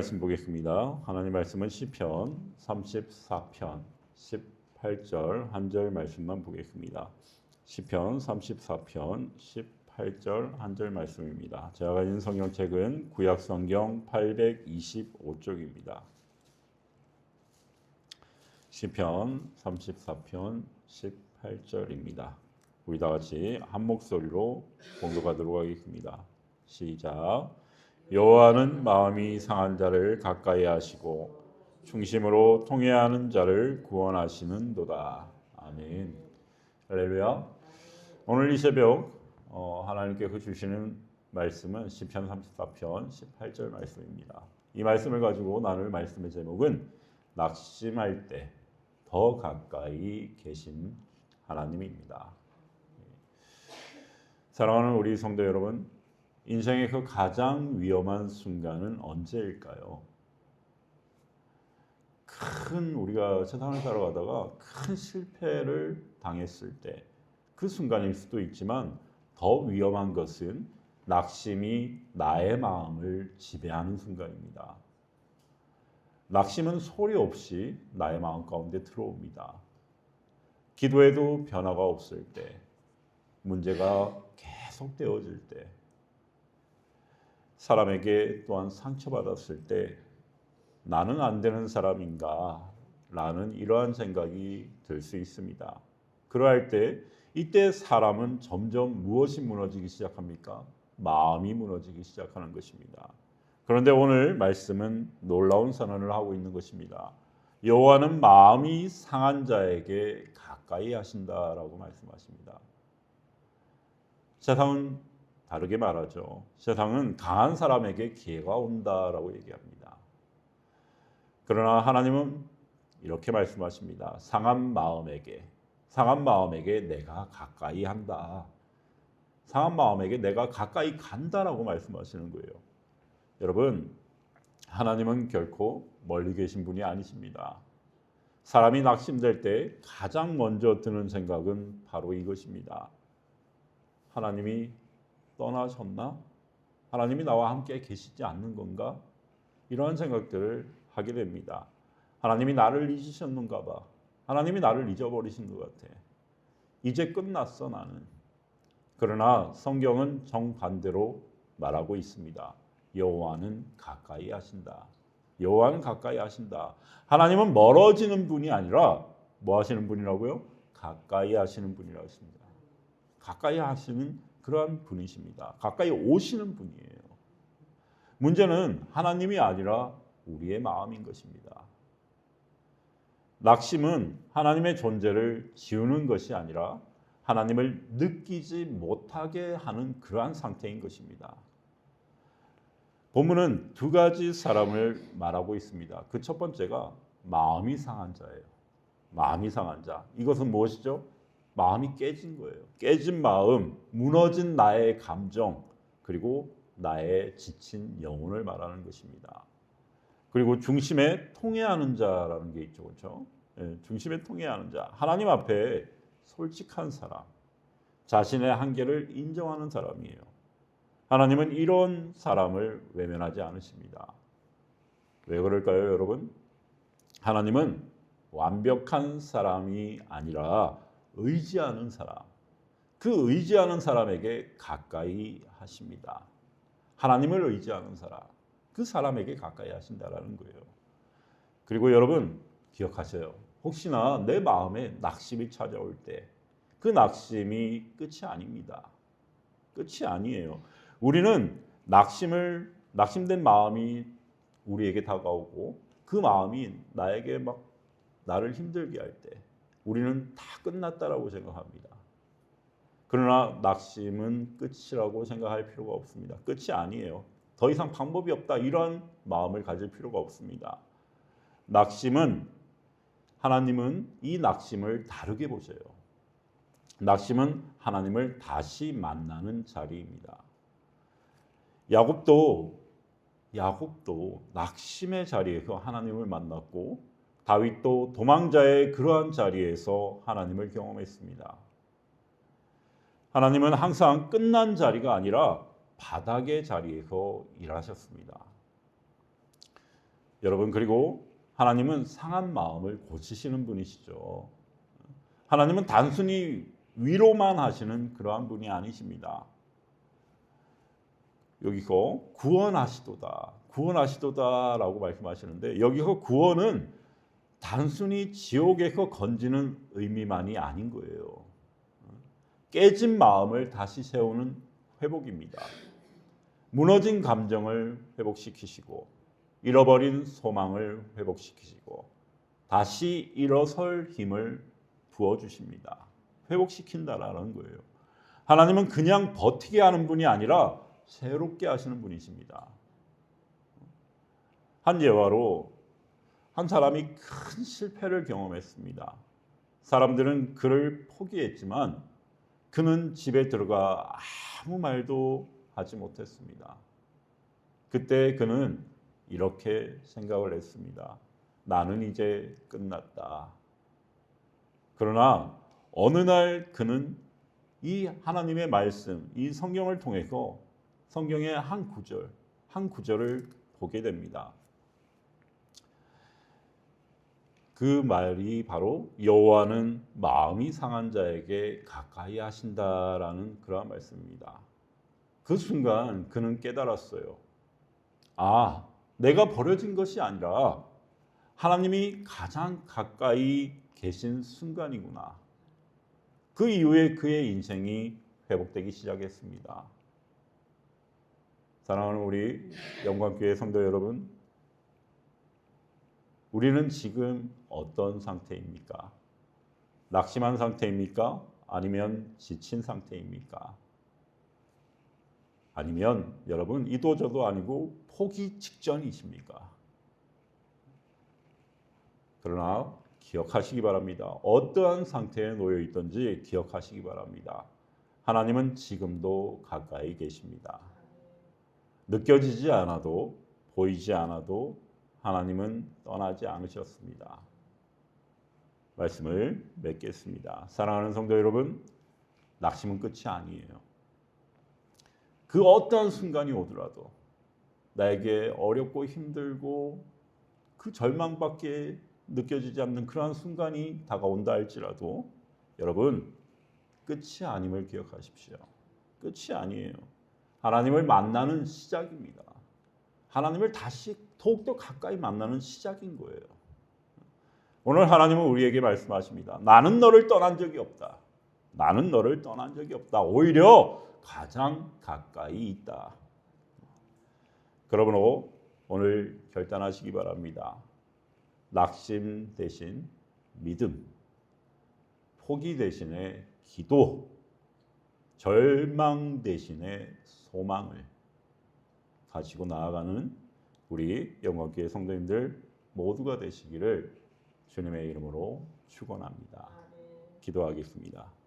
말씀 보겠습니다. 하나님 말씀은 시편 34편 18절 한 절 말씀만 보겠습니다. 시편 34편 18절 한 절 말씀입니다. 제가 가진 성경책은 구약 성경 825쪽입니다. 시편 34편 18절입니다. 우리 다 같이 한 목소리로 공독하도록 하겠습니다. 시작. 여호와는 마음이 상한 자를 가까이 하시고 중심으로 통회하는 자를 구원하시는도다. 아멘. 할렐루야. 오늘 이 새벽 하나님께서 주시는 말씀은 시편 34편 18절 말씀입니다. 이 말씀을 가지고 나눌 말씀의 제목은 낙심할 때 더 가까이 계신 하나님입니다. 사랑하는 우리 성도 여러분, 인생의 그 가장 위험한 순간은 언제일까요? 우리가 세상을 살아가다가 큰 실패를 당했을 때 그 순간일 수도 있지만 더 위험한 것은 낙심이 나의 마음을 지배하는 순간입니다. 낙심은 소리 없이 나의 마음 가운데 들어옵니다. 기도해도 변화가 없을 때, 문제가 계속되어질 때, 사람에게 또한 상처받았을 때 나는 안 되는 사람인가? 라는 이러한 생각이 들 수 있습니다. 그러할 때 이때 사람은 점점 무엇이 무너지기 시작합니까? 마음이 무너지기 시작하는 것입니다. 그런데 오늘 말씀은 놀라운 선언을 하고 있는 것입니다. 여호와는 마음이 상한 자에게 가까이 하신다라고 말씀하십니다. 세상은 다르게 말하죠. 세상은 강한 사람에게 기회가 온다라고 얘기합니다. 그러나 하나님은 이렇게 말씀하십니다. 상한 마음에게 내가 가까이 한다. 상한 마음에게 내가 가까이 간다라고 말씀하시는 거예요. 여러분, 하나님은 결코 멀리 계신 분이 아니십니다. 사람이 낙심될 때 가장 먼저 드는 생각은 바로 이것입니다. 하나님이 떠나셨나? 하나님이 나와 함께 계시지 않는 건가? 이러한 생각들을 하게 됩니다. 하나님이 나를 잊으셨는가 봐. 하나님이 나를 잊어버리신 것 같아. 이제 끝났어 나는. 그러나 성경은 정반대로 말하고 있습니다. 여호와는 가까이 하신다. 여호와는 가까이 하신다. 하나님은 멀어지는 분이 아니라 뭐 하시는 분이라고요? 가까이 하시는 분이라고 했습니다. 가까이 하시는 그러한 분이십니다. 가까이 오시는 분이에요. 문제는 하나님이 아니라 우리의 마음인 것입니다. 낙심은 하나님의 존재를 지우는 것이 아니라 하나님을 느끼지 못하게 하는 그러한 상태인 것입니다. 본문은 두 가지 사람을 말하고 있습니다. 그 첫 번째가 마음이 상한 자예요. 마음이 상한 자. 이것은 무엇이죠? 마음이 깨진 거예요. 깨진 마음, 무너진 나의 감정, 그리고 나의 지친 영혼을 말하는 것입니다. 그리고 중심에 통회하는 자라는 게 있죠. 그렇죠? 중심에 통회하는 자. 하나님 앞에 솔직한 사람, 자신의 한계를 인정하는 사람이에요. 하나님은 이런 사람을 외면하지 않으십니다. 왜 그럴까요, 여러분? 하나님은 완벽한 사람이 아니라 의지하는 사람, 그 의지하는 사람에게 가까이 하십니다. 하나님을 의지하는 사람, 그 사람에게 가까이 하신다라는 거예요. 그리고 여러분 기억하세요. 혹시나 내 마음에 낙심이 찾아올 때 그 낙심이 끝이 아닙니다. 끝이 아니에요. 우리는 낙심된 마음이 우리에게 다가오고 그 마음이 나에게 막 나를 힘들게 할 때 우리는 다 끝났다라고 생각합니다. 그러나 낙심은 끝이라고 생각할 필요가 없습니다. 끝이 아니에요. 더 이상 방법이 없다 이런 마음을 가질 필요가 없습니다. 하나님은 이 낙심을 다르게 보세요. 낙심은 하나님을 다시 만나는 자리입니다. 야곱도 낙심의 자리에서 하나님을 만났고 다윗도 도망자의 그러한 자리에서 하나님을 경험했습니다. 하나님은 항상 끝난 자리가 아니라 바닥의 자리에서 일하셨습니다. 여러분, 그리고 하나님은 상한 마음을 고치시는 분이시죠. 하나님은 단순히 위로만 하시는 그러한 분이 아니십니다. 여기서 구원하시도다, 구원하시도다라고 말씀하시는데, 여기서 구원은 단순히 지옥에서 건지는 의미만이 아닌 거예요. 깨진 마음을 다시 세우는 회복입니다. 무너진 감정을 회복시키시고, 잃어버린 소망을 회복시키시고, 다시 일어설 힘을 부어주십니다. 회복시킨다라는 거예요. 하나님은 그냥 버티게 하는 분이 아니라 새롭게 하시는 분이십니다. 한 예화로 한 사람이 큰 실패를 경험했습니다. 사람들은 그를 포기했지만 그는 집에 들어가 아무 말도 하지 못했습니다. 그때 그는 이렇게 생각을 했습니다. 나는 이제 끝났다. 그러나 어느 날 그는 이 하나님의 말씀, 이 성경을 통해서 성경의 한 구절을 보게 됩니다. 그 말이 바로 여호와는 마음이 상한 자에게 가까이 하신다라는 그러한 말씀입니다. 그 순간 그는 깨달았어요. 아, 내가 버려진 것이 아니라 하나님이 가장 가까이 계신 순간이구나. 그 이후에 그의 인생이 회복되기 시작했습니다. 사랑하는 우리 영광교회 성도 여러분, 우리는 지금 어떤 상태입니까? 낙심한 상태입니까? 아니면 지친 상태입니까? 아니면 여러분 이도저도 아니고 포기 직전이십니까? 그러나 기억하시기 바랍니다. 어떠한 상태에 놓여 있든지 기억하시기 바랍니다. 하나님은 지금도 가까이 계십니다. 느껴지지 않아도, 보이지 않아도 하나님은 떠나지 않으셨습니다. 말씀을 맺겠습니다. 사랑하는 성도 여러분, 낙심은 끝이 아니에요. 그 어떠한 순간이 오더라도, 나에게 어렵고 힘들고 그 절망밖에 느껴지지 않는 그러한 순간이 다가온다 할지라도 여러분, 끝이 아님을 기억하십시오. 끝이 아니에요. 하나님을 만나는 시작입니다. 하나님을 다시 더욱더 가까이 만나는 시작인 거예요. 오늘 하나님은 우리에게 말씀하십니다. 나는 너를 떠난 적이 없다. 나는 너를 떠난 적이 없다. 오히려 가장 가까이 있다. 그러므로 오늘 결단하시기 바랍니다. 낙심 대신 믿음, 포기 대신에 기도, 절망 대신에 소망을 가지고 나아가는 우리 영광교회 성도님들 모두가 되시기를 주님의 이름으로 축원합니다. 기도하겠습니다.